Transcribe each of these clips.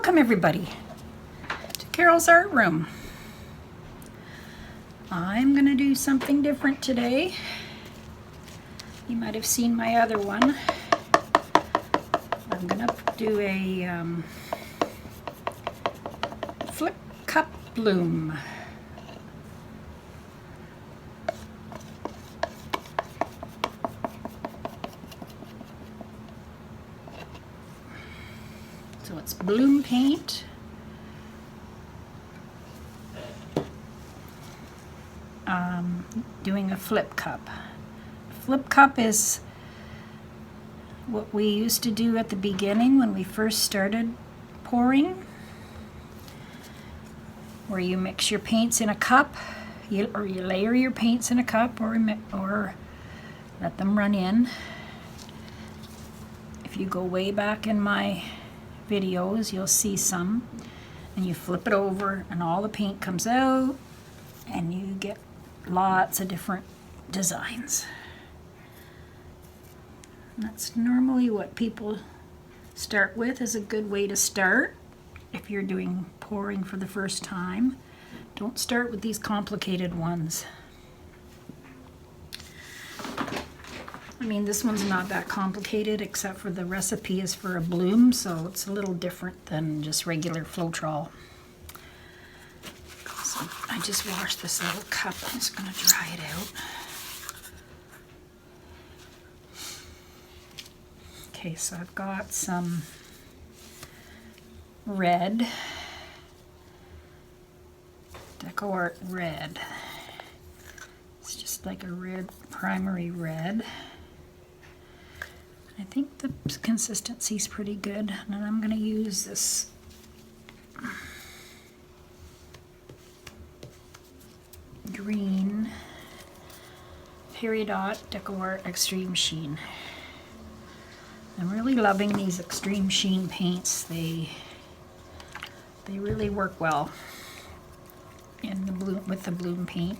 Welcome everybody to Carol's Art Room. I'm gonna do something different today. You might have seen my other one. I'm gonna do a flip cup bloom. So it's bloom paint. Doing a flip cup. Flip cup is what we used to do at the beginning when we first started pouring, where you mix your paints in a cup, or you layer your paints in a cup, or let them run in. If you go way back in my videos, you'll see some, and you flip it over and all the paint comes out and you get lots of different designs. And that's normally what people start with, is a good way to start if you're doing pouring for the first time. Don't start with these complicated ones. I mean, this one's not that complicated, except for the recipe is for a bloom, so it's a little different than just regular Floetrol. So I just washed this little cup. I'm just going to dry it out. Okay, so I've got some red, DecoArt red. It's just like a red, primary red. I think the consistency is pretty good, and I'm going to use this green Peridot DecoArt Extreme Sheen. I'm really loving these Extreme Sheen paints. They really work well in the bloom, with the bloom paint.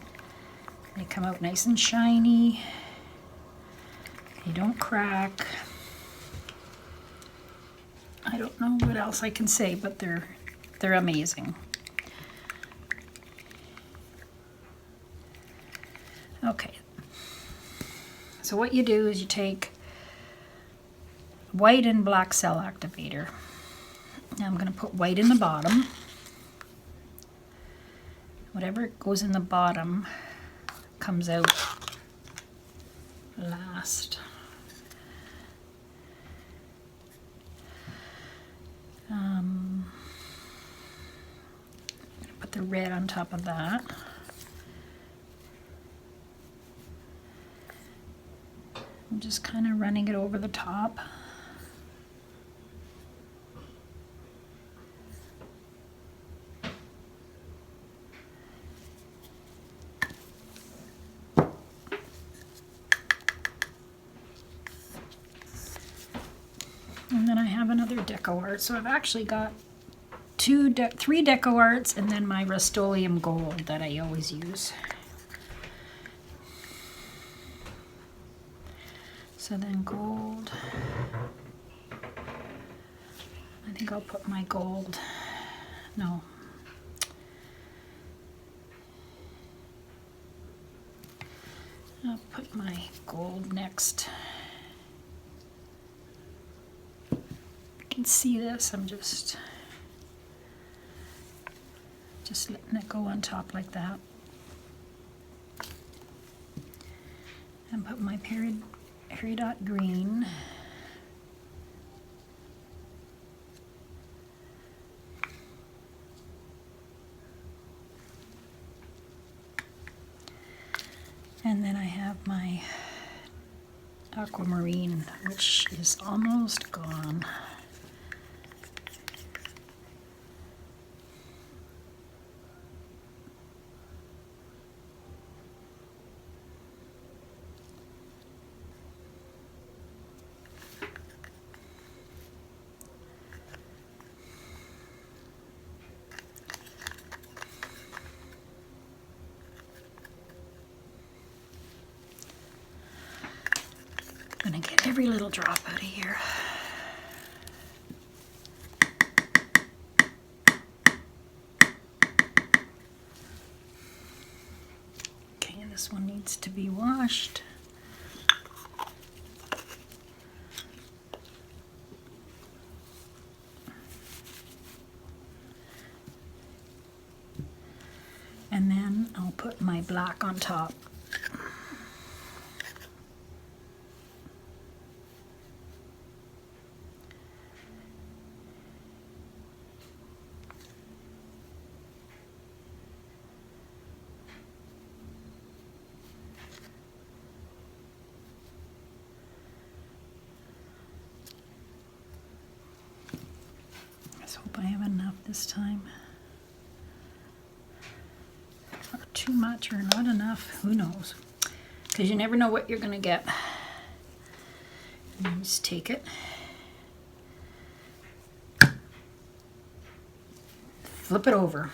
They come out nice and shiny. They don't crack. I don't know what else I can say, but they're amazing. Okay. So what you do is you take white and black cell activator. Now I'm going to put white in the bottom. Whatever goes in the bottom comes out last. Put the red on top of that. I'm just kind of running it over the top. And then I have another DecoArt. So I've actually got three DecoArts, and then my Rust-Oleum Gold that I always use. So then gold. I think I'll put my gold. No. I'll put my gold next. You can see this. I'm just letting it go on top like that. And put my Peridot green. And then I have my aquamarine, which is almost gone. I'm gonna get every little drop out of here. This one needs to be washed. And then I'll put my black on top. Let's hope I have enough this time. Or too much or not enough, who knows? Because you never know what you're going to get. And just take it. Flip it over.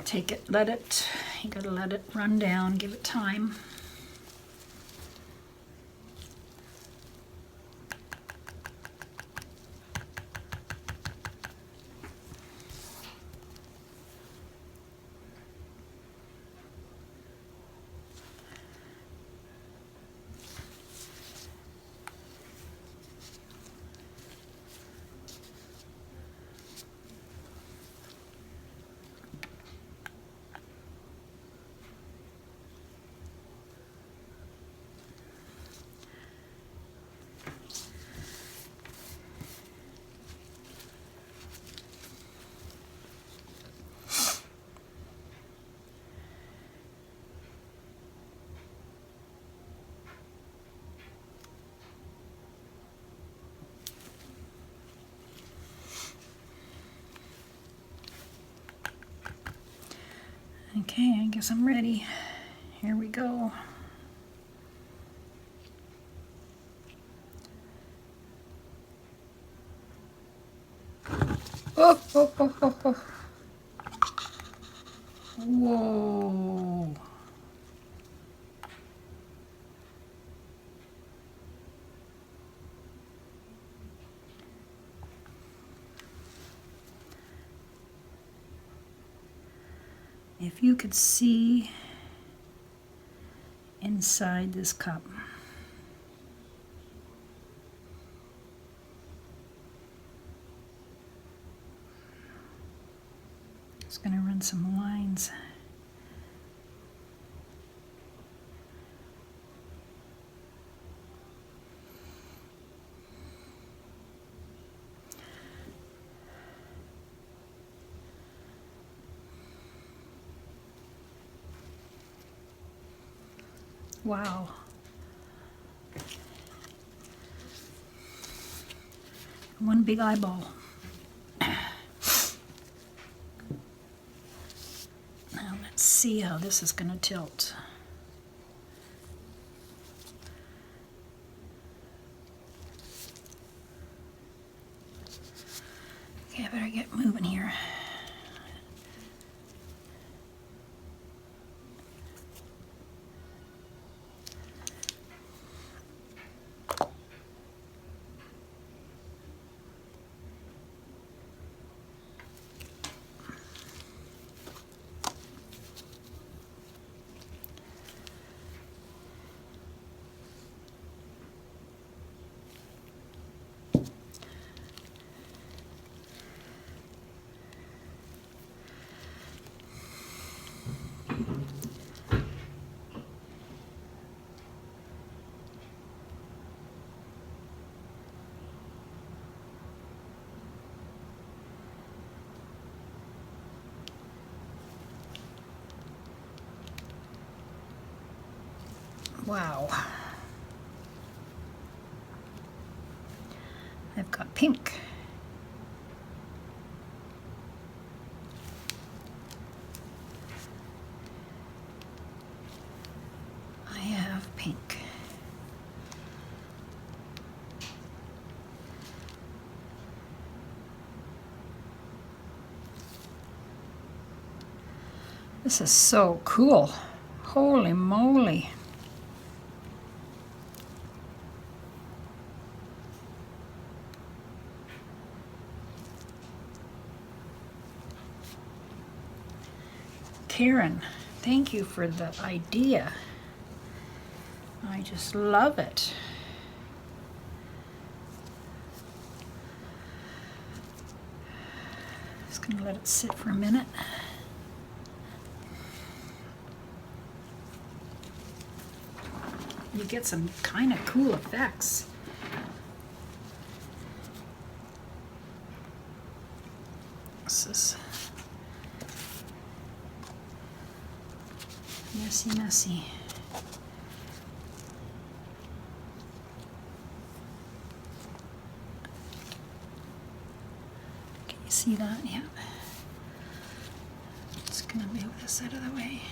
Take it, let it, you gotta let it run down, give it time. Okay, I guess I'm ready. Here we go. Oh, oh, oh, oh, oh. Whoa. If you could see inside this cup. Just going to run some lines. Wow. One big eyeball. Now let's see how this is going to tilt. Okay, I better get moving here. Wow. I've got pink. I have pink. This is so cool. Holy moly. Karen, thank you for the idea. I just love it. Just gonna let it sit for a minute. You get some kind of cool effects. This is messy, messy. Can you see that? Yeah. Just gonna move this out of the way.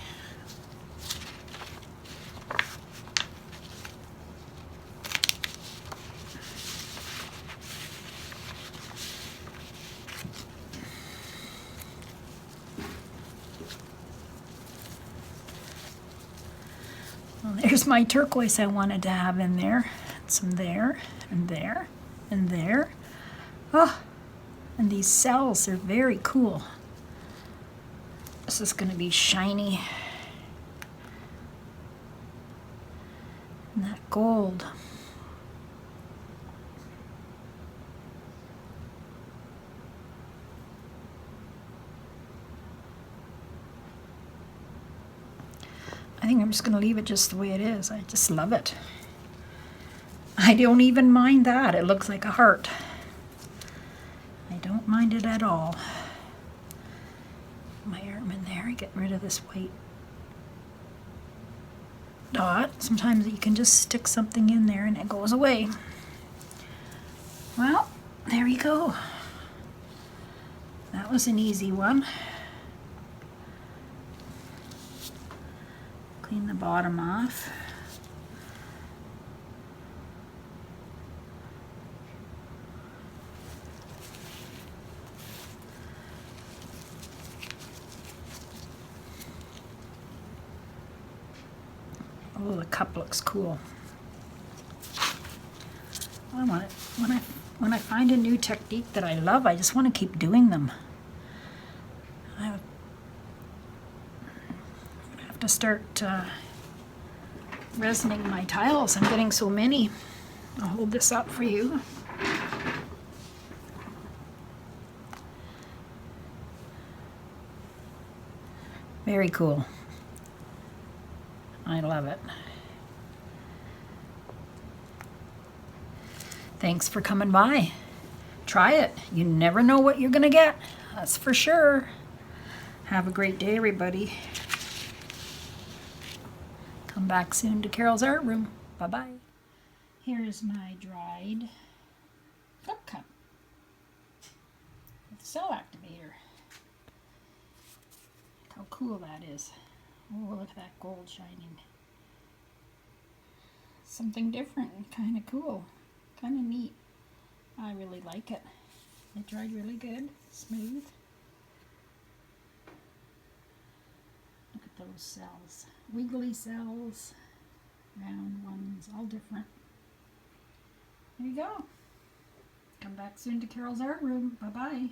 Well, there's my turquoise I wanted to have in there. Some there, and there, and there. Oh, and these cells are very cool. This is going to be shiny. And that gold. I think I'm just going to leave it just the way it is. I just love it. I don't even mind that. It looks like a heart. I don't mind it at all. My arm in there, get rid of this white dot. Sometimes you can just stick something in there and it goes away. Well, there we go. That was an easy one. Clean the bottom off. Oh, the cup looks cool. I want it when I find a new technique that I love, I just want to keep doing them. I have to start resining my tiles. I'm getting so many. I'll hold this up for you. Very cool. I love it. Thanks for coming by. Try it. You never know what you're gonna get. That's for sure. Have a great day, everybody. Come back soon to Carol's Art Room. Bye-bye. Here's my dried flip cup with cell activator. Look how cool that is. Oh, look at that gold shining. Something different, kind of cool, kind of neat. I really like it. It dried really good, smooth. Look at those cells. Wiggly cells, round ones, all different. There you go. Come back soon to Carol's Art Room. Bye-bye.